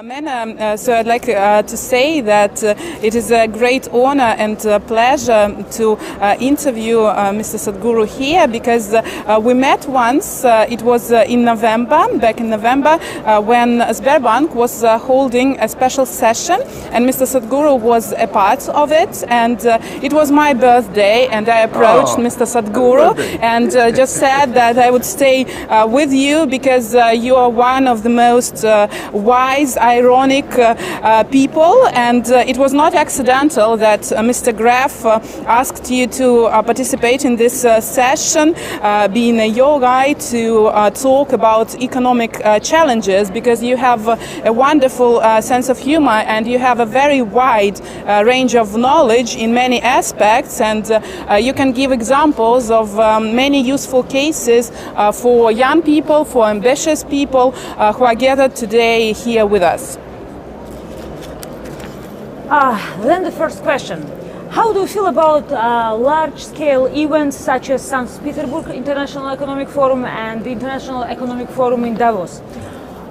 So I'd like to say that it is a great honor and pleasure to interview Mr. Sadhguru here, because we met once. It was in November, back in November, when Sberbank was holding a special session, and Mr. Sadhguru was a part of it. And it was my birthday, and I approached Mr. Sadhguru and just said that I would stay with you because you are one of the most wise, ironic people, and it was not accidental that Mr. Graf asked you to participate in this session, being a yogi, to talk about economic challenges, because you have a wonderful sense of humor and you have a very wide range of knowledge in many aspects, and you can give examples of many useful cases for young people, for ambitious people who are gathered today here with us. Then the first question. How do you feel about large-scale events such as St. Petersburg International Economic Forum and the International Economic Forum in Davos?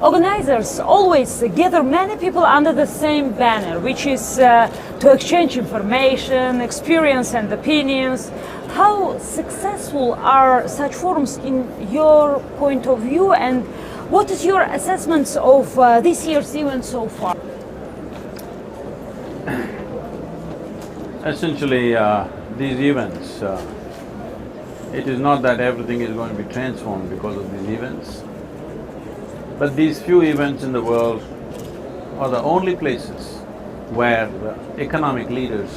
Organizers always gather many people under the same banner, which is to exchange information, experience and opinions. How successful are such forums in your point of view, and what is your assessment of this year's event so far? Essentially, these events, it is not that everything is going to be transformed because of these events, but these few events in the world are the only places where the economic leaders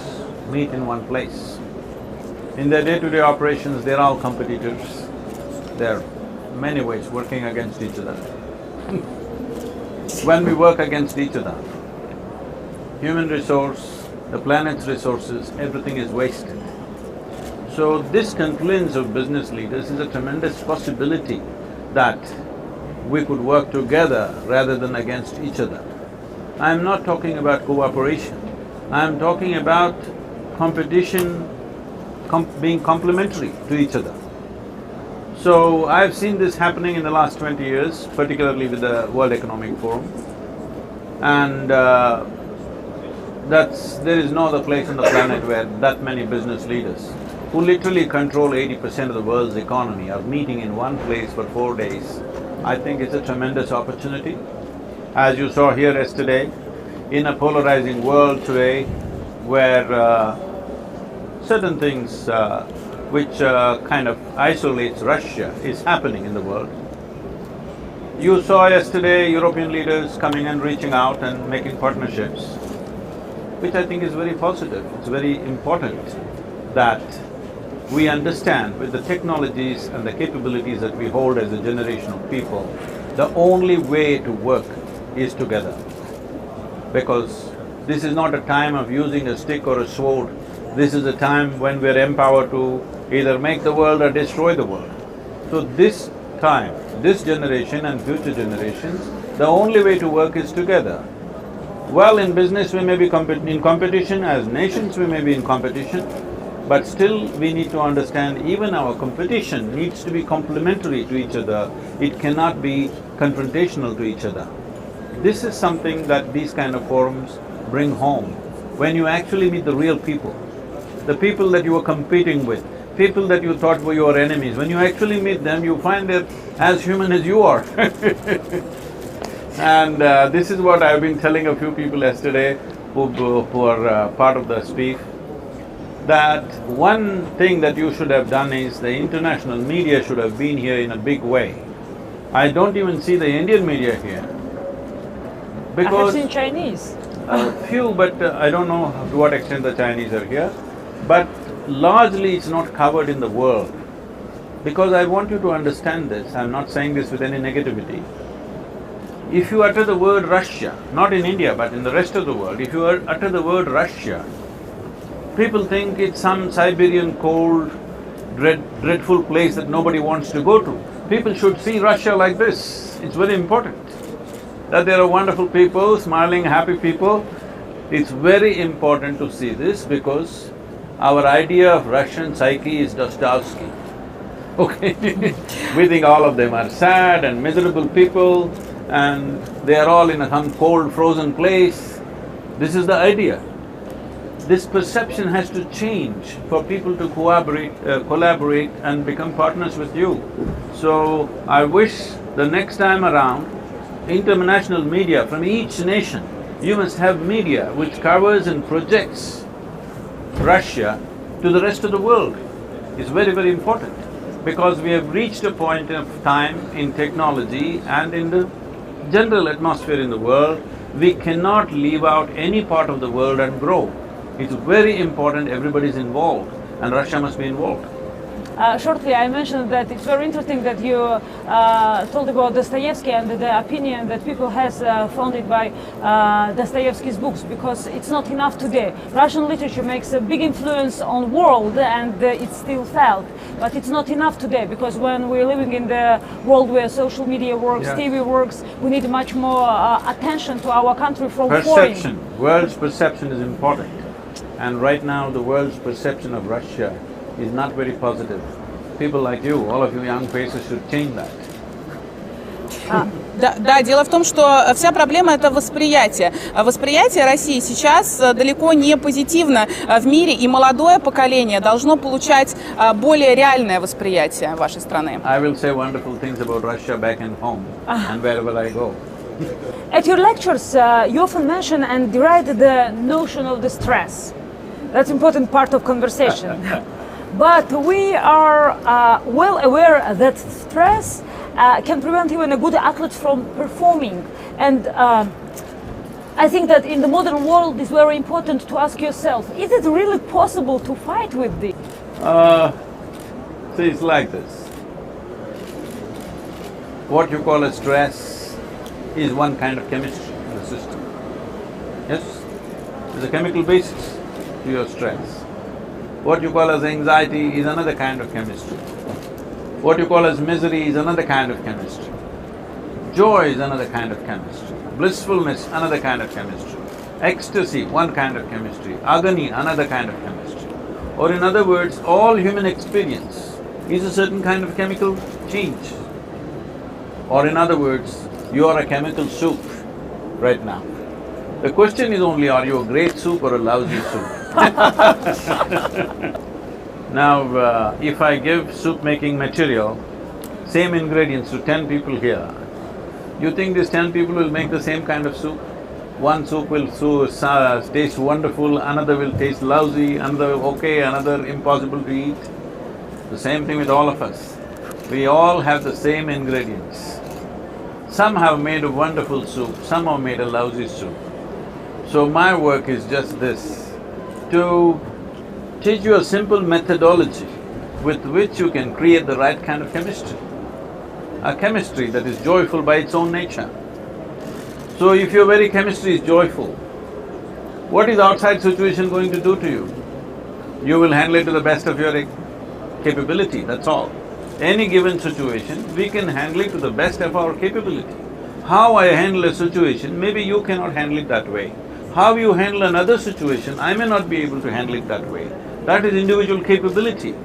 meet in one place. In their day-to-day operations, they're all competitors. They're in many ways working against each other. When we work against each other, human resource, the planet's resources, everything is wasted. So this confluence of business leaders is a tremendous possibility that we could work together rather than against each other. I'm not talking about cooperation, I'm talking about competition being complementary to each other. So I've seen this happening in the last 20 years, particularly with the World Economic Forum, and there is no other place on the planet where that many business leaders, who literally control 80% of the world's economy, are meeting in one place for 4 days. I think it's a tremendous opportunity. As you saw here yesterday, in a polarizing world today, where certain things which kind of isolates Russia is happening in the world. You saw yesterday European leaders coming and reaching out and making partnerships, which I think is very positive. It's very important that we understand, with the technologies and the capabilities that we hold as a generation of people, the only way to work is together. Because this is not a time of using a stick or a sword. This is a time when we're empowered to either make the world or destroy the world. So this time, this generation and future generations, the only way to work is together. Well, in business we may be in competition, as nations we may be in competition, but still we need to understand even our competition needs to be complementary to each other. It cannot be confrontational to each other. This is something that these kind of forums bring home. When you actually meet the real people, the people that you were competing with, people that you thought were your enemies, when you actually meet them, you find they're as human as you are. And this is what I've been telling a few people yesterday who are part of the speak, that one thing that you should have done is the international media should have been here in a big way. I don't even see the Indian media here, because… I have seen Chinese. Few, but I don't know to what extent the Chinese are here, but largely it's not covered in the world. Because I want you to understand this, I'm not saying this with any negativity. If you utter the word Russia, not in India but in the rest of the world, if you utter the word Russia, people think it's some Siberian cold, dreadful place that nobody wants to go to. People should see Russia like this, it's very important. That there are wonderful people, smiling, happy people. It's very important to see this, because our idea of Russian psyche is Dostoevsky, okay? We think all of them are sad and miserable people, and they are all in some cold, frozen place. This is the idea. This perception has to change for people to collaborate and become partners with you. So, I wish the next time around, international media from each nation, you must have media which covers and projects Russia to the rest of the world. It's very, very important, because we have reached a point of time in technology and in the general atmosphere in the world, we cannot leave out any part of the world and grow. It's very important everybody's involved, and Russia must be involved. Shortly, I mentioned that it's very interesting that you told about Dostoevsky and the opinion that people has founded by Dostoevsky's books, because it's not enough today. Russian literature makes a big influence on world, and it's still felt, but it's not enough today, because when we're living in the world where social media works, Yeah. TV works, we need much more attention to our country from Perception, foreign. world's perception is important, and right now the world's perception of Russia is not very positive. People like you, all of you young faces, should change that. Да, дело в том, что вся проблема – это восприятие. Восприятие России сейчас далеко не позитивно в мире, и молодое поколение должно получать более реальное восприятие вашей страны. I will say wonderful things about Russia back and home and wherever I go. At your lectures, you often mention and deride the notion of the stress. That's an important part of conversation. But we are well aware that stress can prevent even a good athlete from performing. And I think that in the modern world it's very important to ask yourself, is it really possible to fight with this? See, it's like this. What you call a stress is one kind of chemistry in the system. Yes? There's a chemical basis to your stress. What you call as anxiety is another kind of chemistry. What you call as misery is another kind of chemistry. Joy is another kind of chemistry. Blissfulness, another kind of chemistry. Ecstasy, one kind of chemistry. Agony, another kind of chemistry. Or in other words, all human experience is a certain kind of chemical change. Or in other words, you are a chemical soup right now. The question is only, are you a great soup or a lousy soup? Now, if I give soup-making material, same ingredients to 10 people here, you think these 10 people will make the same kind of soup? One soup will taste wonderful, another will taste lousy, another okay, another impossible to eat. The same thing with all of us. We all have the same ingredients. Some have made a wonderful soup, some have made a lousy soup. So my work is just this, to teach you a simple methodology with which you can create the right kind of chemistry. A chemistry that is joyful by its own nature. So if your very chemistry is joyful, what is outside situation going to do to you? You will handle it to the best of your capability, that's all. Any given situation, we can handle it to the best of our capability. How I handle a situation, maybe you cannot handle it that way. How you handle another situation, I may not be able to handle it that way. That is individual capability.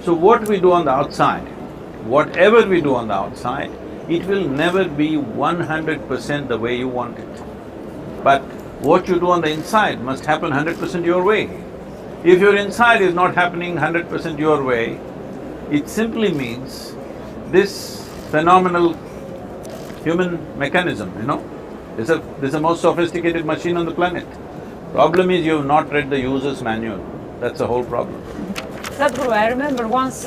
So what we do on the outside, whatever we do on the outside, it will never be 100% the way you want it. But what you do on the inside must happen 100% your way. If your inside is not happening 100% your way, it simply means this phenomenal human mechanism, you know, this is the most sophisticated machine on the planet. Problem is you have not read the user's manual, that's the whole problem. Sadhguru, I remember once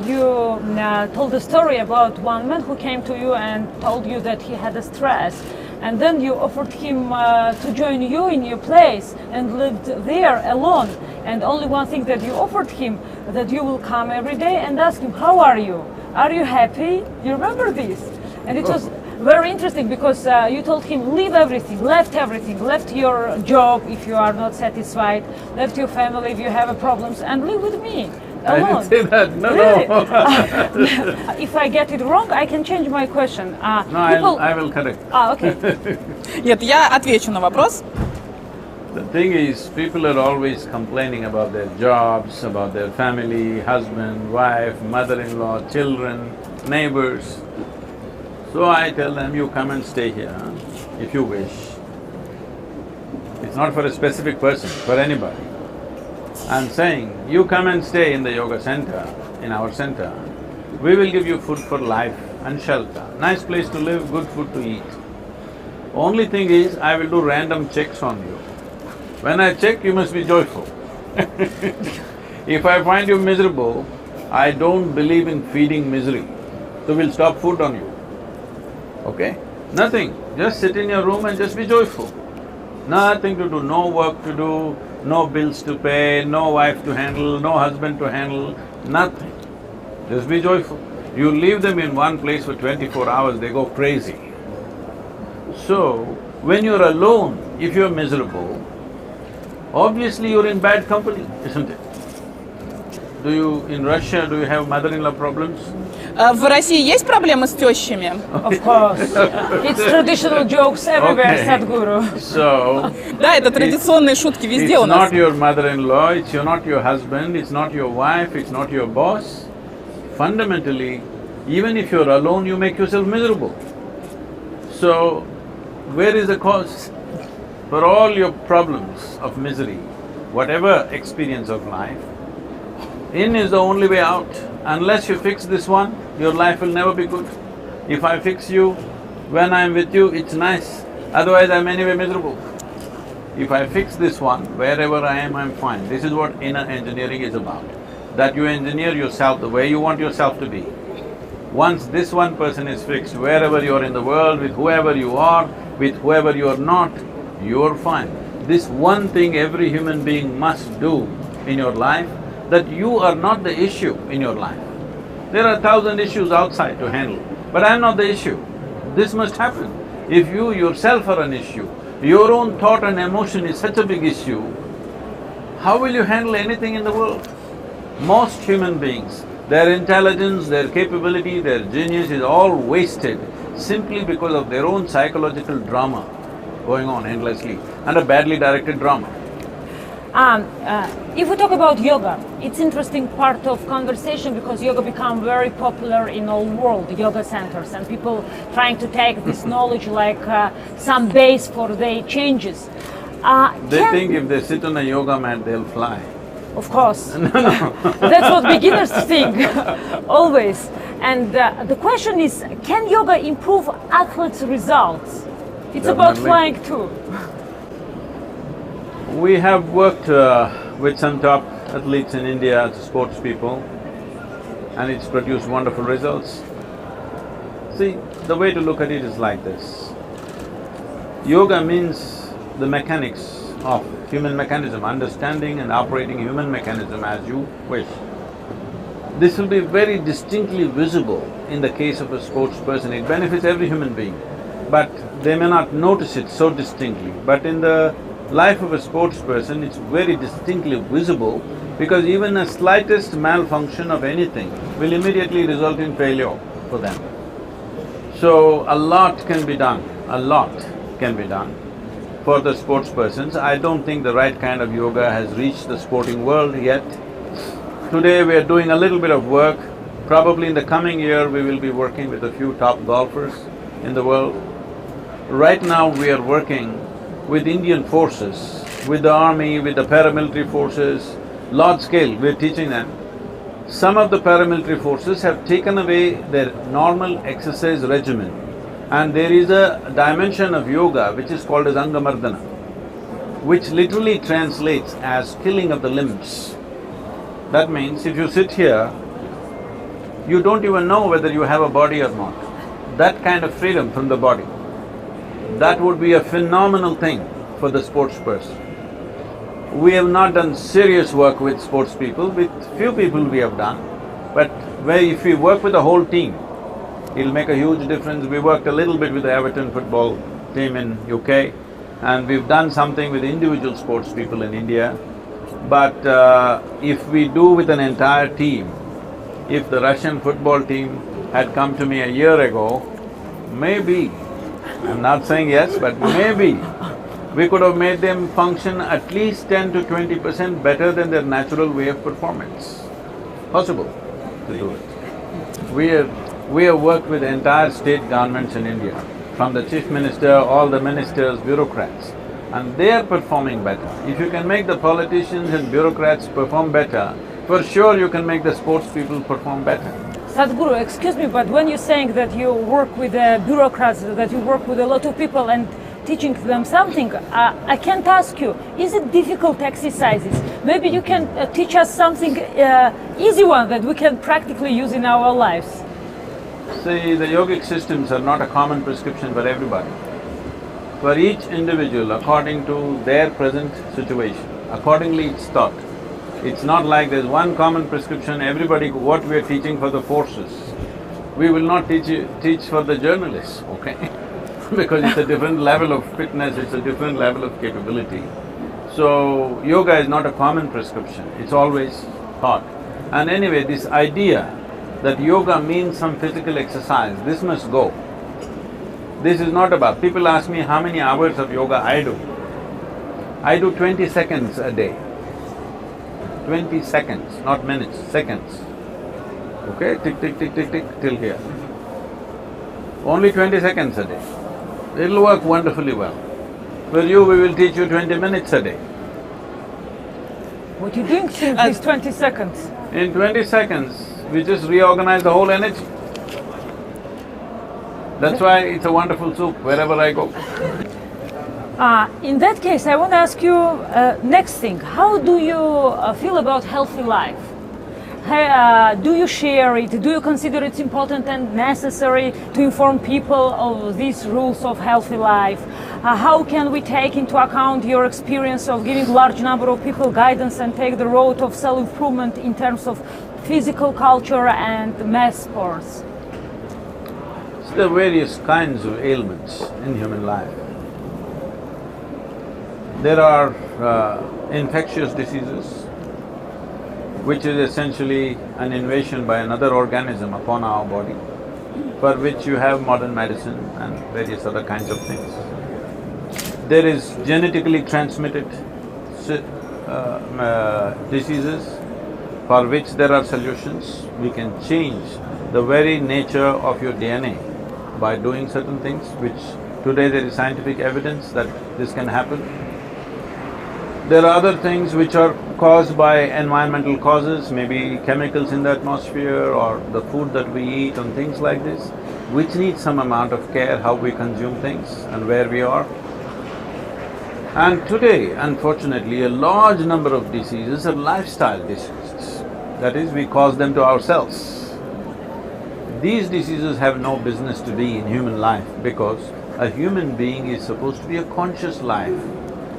you told a story about one man who came to you and told you that he had a stress, and then you offered him to join you in your place and lived there alone. And only one thing that you offered him, that you will come every day and ask him, how are you? Are you happy? You remember this? And it was very interesting because you told him, leave everything, left your job if you are not satisfied, left your family if you have problems, and live with me alone. I didn't say that, no, Really? no. If I get it wrong, I can change my question. No, I will correct. Okay. Нет, я отвечу на вопрос. The thing is, people are always complaining about their jobs, about their family, husband, wife, mother-in-law, children, neighbors. So I tell them, you come and stay here if you wish. It's not for a specific person, for anybody. I'm saying, you come and stay in the yoga center, in our center. We will give you food for life and shelter, nice place to live, good food to eat. Only thing is, I will do random checks on you. When I check, you must be joyful. If I find you miserable, I don't believe in feeding misery, so we'll stop food on you. Okay? Nothing, just sit in your room and just be joyful. Nothing to do, no work to do, no bills to pay, no wife to handle, no husband to handle, nothing. Just be joyful. You leave them in one place for 24 hours, they go crazy. So, when you're alone, if you're miserable, obviously you're in bad company, isn't it? In Russia, do you have mother-in-law problems? В России есть проблемы с тещами? Of course. It's traditional jokes everywhere, Sadhguru. So… Да, это традиционные шутки везде у It's нас. not your mother-in-law, it's not your husband, it's not your wife, it's not your boss. Fundamentally, even if you're alone, you make yourself miserable. So, where is the cause? For all your problems of misery, whatever experience of life, in is the only way out. Unless you fix this one, your life will never be good. If I fix you, when I'm with you, it's nice, otherwise I'm anyway miserable. If I fix this one, wherever I am, I'm fine. This is what inner engineering is about, that you engineer yourself the way you want yourself to be. Once this one person is fixed, wherever you're in the world, with whoever you are, with whoever you're not, you're fine. This one thing every human being must do in your life, that you are not the issue in your life. There are 1,000 issues outside to handle, but I'm not the issue. This must happen. If you yourself are an issue, your own thought and emotion is such a big issue, how will you handle anything in the world? Most human beings, their intelligence, their capability, their genius is all wasted simply because of their own psychological drama going on endlessly, and a badly directed drama. If we talk about yoga, it's interesting part of conversation because yoga become very popular in all world, yoga centers, and people trying to take this knowledge like some base for their changes. They think if they sit on a yoga mat, they'll fly. Of course. That's what beginners think, always. And the question is, can yoga improve athletes' results? It's about Definitely. flying too. We have worked with some top athletes in India, sports people, and it's produced wonderful results. See, the way to look at it is like this. Yoga means the mechanics of human mechanism, understanding and operating human mechanism as you wish. This will be very distinctly visible in the case of a sports person. It benefits every human being, but they may not notice it so distinctly. But in the life of a sports person, it's very distinctly visible because even a slightest malfunction of anything will immediately result in failure for them. So, a lot can be done, a lot can be done for the sports persons. I don't think the right kind of yoga has reached the sporting world yet. Today we are doing a little bit of work. Probably in the coming year we will be working with a few top golfers in the world. Right now we are working with Indian forces, with the army, with the paramilitary forces, large scale, we're teaching them. Some of the paramilitary forces have taken away their normal exercise regimen, and there is a dimension of yoga which is called as Angamardana, which literally translates as killing of the limbs. That means if you sit here, you don't even know whether you have a body or not. That kind of freedom from the body, that would be a phenomenal thing for the sports person. We have not done serious work with sports people, with few people we have done, but if we work with the whole team, it'll make a huge difference. We worked a little bit with the Everton football team in UK, and we've done something with individual sports people in India. But if we do with an entire team, if the Russian football team had come to me a year ago, maybe, I'm not saying yes, but maybe, we could have made them function at least 10 to 20% better than their natural way of performance. Possible to do it. We have worked with entire state governments in India, from the chief minister, all the ministers, bureaucrats, and they are performing better. If you can make the politicians and bureaucrats perform better, for sure you can make the sports people perform better. Sadhguru, excuse me, but when you're saying that you work with bureaucrats, that you work with a lot of people and teaching them something, I can't ask you, is it difficult exercises? Maybe you can teach us something easy one that we can practically use in our lives. See, the yogic systems are not a common prescription for everybody. For each individual, according to their present situation, accordingly it's taught. It's not like there's one common prescription, everybody, what we are teaching for the forces. We will not teach for the journalists, okay? Because it's a different level of fitness, it's a different level of capability. So, yoga is not a common prescription, it's always taught. And anyway, this idea that yoga means some physical exercise, this must go. This is not about… People ask me how many hours of yoga I do. I do 20 seconds a day. 20 seconds, not minutes, seconds. Okay, tick, tick, tick, tick, tick, till here. Only 20 seconds a day. It'll work wonderfully well. For you, we will teach you 20 minutes a day. What are you doing in these 20 seconds? In 20 seconds, we just reorganize the whole energy. That's why it's a wonderful soup wherever I go. In that case, I want to ask you next thing. How do you feel about healthy life? Do you share it? Do you consider it important and necessary to inform people of these rules of healthy life? How can we take into account your experience of giving large number of people guidance and take the road of self-improvement in terms of physical culture and mass sports? There are various kinds of ailments in human life. There are infectious diseases, which is essentially an invasion by another organism upon our body, for which you have modern medicine and various other kinds of things. There is genetically transmitted diseases for which there are solutions. We can change the very nature of your DNA by doing certain things, which today there is scientific evidence that this can happen. There are other things which are caused by environmental causes, maybe chemicals in the atmosphere or the food that we eat and things like this, which need some amount of care, how we consume things and where we are. And today, unfortunately, a large number of diseases are lifestyle diseases. That is, we cause them to ourselves. These diseases have no business to be in human life because a human being is supposed to be a conscious life.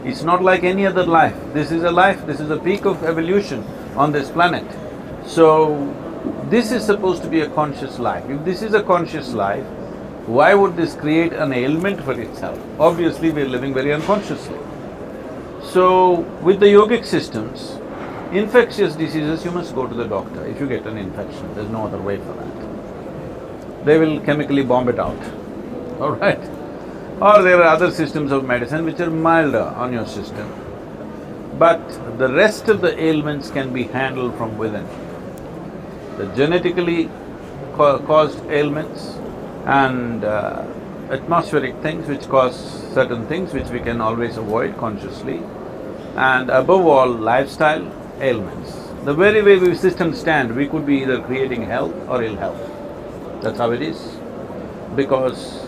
It's not like any other life. This is a life, this is a peak of evolution on this planet. So, this is supposed to be a conscious life. If this is a conscious life, why would this create an ailment for itself? Obviously, we're living very unconsciously. So, with the yogic systems, infectious diseases, you must go to the doctor if you get an infection, there's no other way for that. They will chemically bomb it out, all right? Or there are other systems of medicine which are milder on your system. But the rest of the ailments can be handled from within. The genetically caused ailments and atmospheric things which cause certain things which we can always avoid consciously, and above all, lifestyle ailments. The very way we systems stand, we could be either creating health or ill health. That's how it is. Because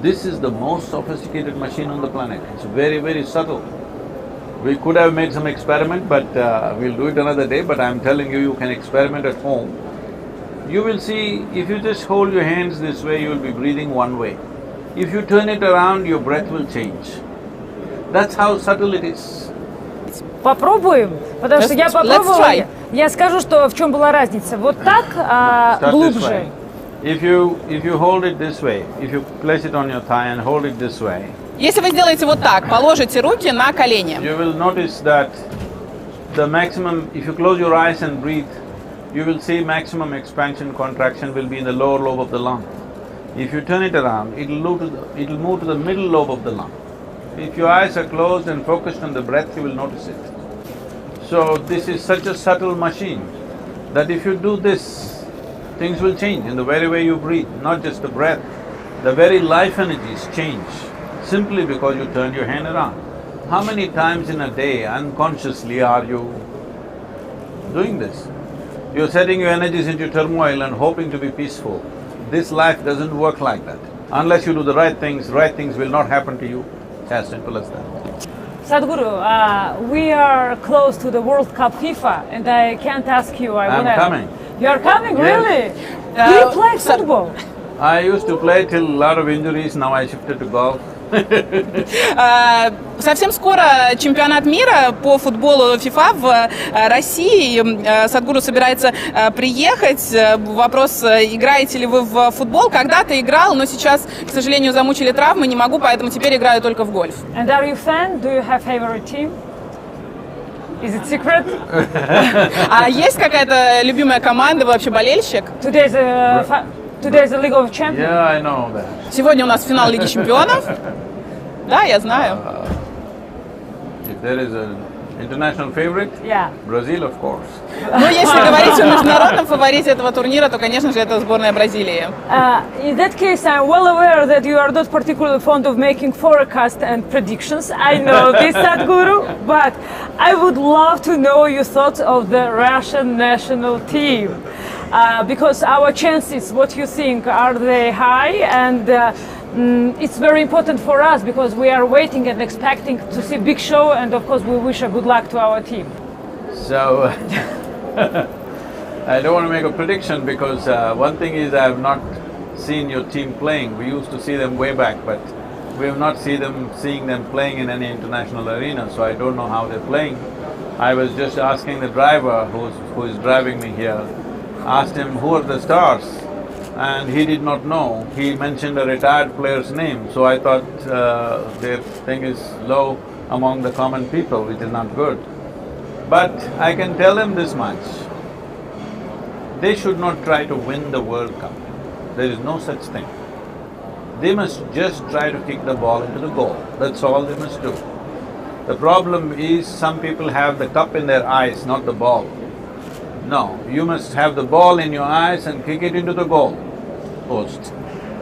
this is the most sophisticated machine on the planet. It's very, very subtle. We could have made some experiment, but we'll do it another day, but I'm telling you, you can experiment at home. You will see, if you just hold your hands this way, you will be breathing one way. If you turn it around, your breath will change. That's how subtle it is. Попробуем, потому что я попробовала, я скажу, что в чем была разница. Вот так глубже. If you hold it this way, if you place it on your thigh and hold it this way, Если вы сделаете вот так, положите руки на колени, you will notice that the maximum… if you close your eyes and breathe, you will see maximum expansion, contraction will be in the lower lobe of the lung. If you turn it around, it'll move to the middle lobe of the lung. If your eyes are closed and focused on the breath, you will notice it. So, this is such a subtle machine that if you do this things will change in the very way you breathe, not just the breath. The very life energies change simply because you turn your hand around. How many times in a day unconsciously are you doing this? You're setting your energies into turmoil and hoping to be peaceful. This life doesn't work like that. Unless you do the right things will not happen to you. As simple as that. Sadhguru, we are close to the World Cup FIFA, and I can't ask you. I'm coming. You are coming, Yes. really? Do you play football? I used to play till a lot of injuries, now I shifted to golf. Совсем скоро чемпионат мира по футболу ФИФА в России. Садхгуру собирается приехать. Вопрос, играете ли вы в футбол? Когда-то играл, но сейчас, к сожалению, замучили травмы, не могу, поэтому теперь играю только в гольф. And are you fan? Do you have favorite team? Is it secret? А есть какая-то любимая команда, вы вообще болельщик? Today's the League of Champions. Yeah, I know that. Сегодня у нас финал Лиги Чемпионов. Да, я знаю. If there is an international favorite, Yeah. Brazil, of course. Ну, если говорить о международном фаворите этого турнира, то, конечно же, это сборная Бразилии. In that case, I'm well aware that you are not particularly fond of making forecasts and predictions. I know this, Sadhguru, but I would love to know your thoughts of the Russian national team. Because our chances, what you think, are they high? And it's very important for us because we are waiting and expecting to see big show, and of course we wish a good luck to our team. So, I don't want to make a prediction because one thing is I have not seen your team playing. We used to see them way back, but we have not seen them playing in any international arena, so I don't know how they're playing. I was just asking the driver who is driving me here, asked him who are the stars, and he did not know. He mentioned a retired player's name, so I thought their thing is low among the common people, which is not good. But I can tell them this much, they should not try to win the World Cup. There is no such thing. They must just try to kick the ball into the goal, that's all they must do. The problem is some people have the cup in their eyes, not the ball. No, you must have the ball in your eyes and kick it into the goal post.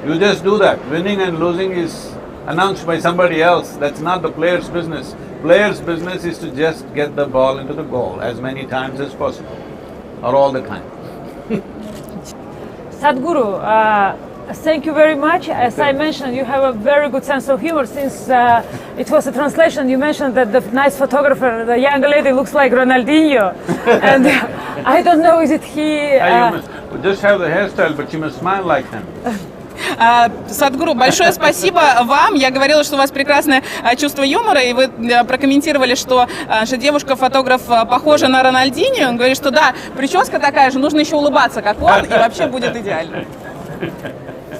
You just do that. Winning and losing is announced by somebody else, that's not the player's business. Player's business is to just get the ball into the goal as many times as possible, or all the time. Sadhguru, thank you very much. As I mentioned, you have a very good sense of humor. Since it was a translation, you mentioned that the nice photographer, the young lady, looks like Ronaldinho. And I don't know, is it he… You must just have the hairstyle, but you must smile like him. Садхгуру, большое спасибо вам. Я говорила, что у вас прекрасное чувство юмора, и вы прокомментировали, что наша девушка-фотограф похожа на Рональдинho. Он говорит, что да, прическа такая же, нужно еще улыбаться, как он, и вообще будет идеально.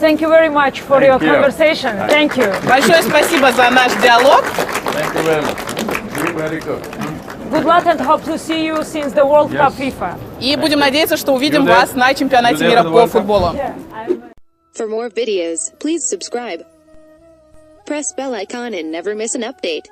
Thank you very much for your conversation. Thank you. Большое спасибо за наш диалог. Thank you very much. You're very good. Good luck and hope to see you since the World Cup FIFA. И будем надеяться, что увидим вас на чемпионате мира по футболу. For more videos, please subscribe. Press bell icon and never miss an update.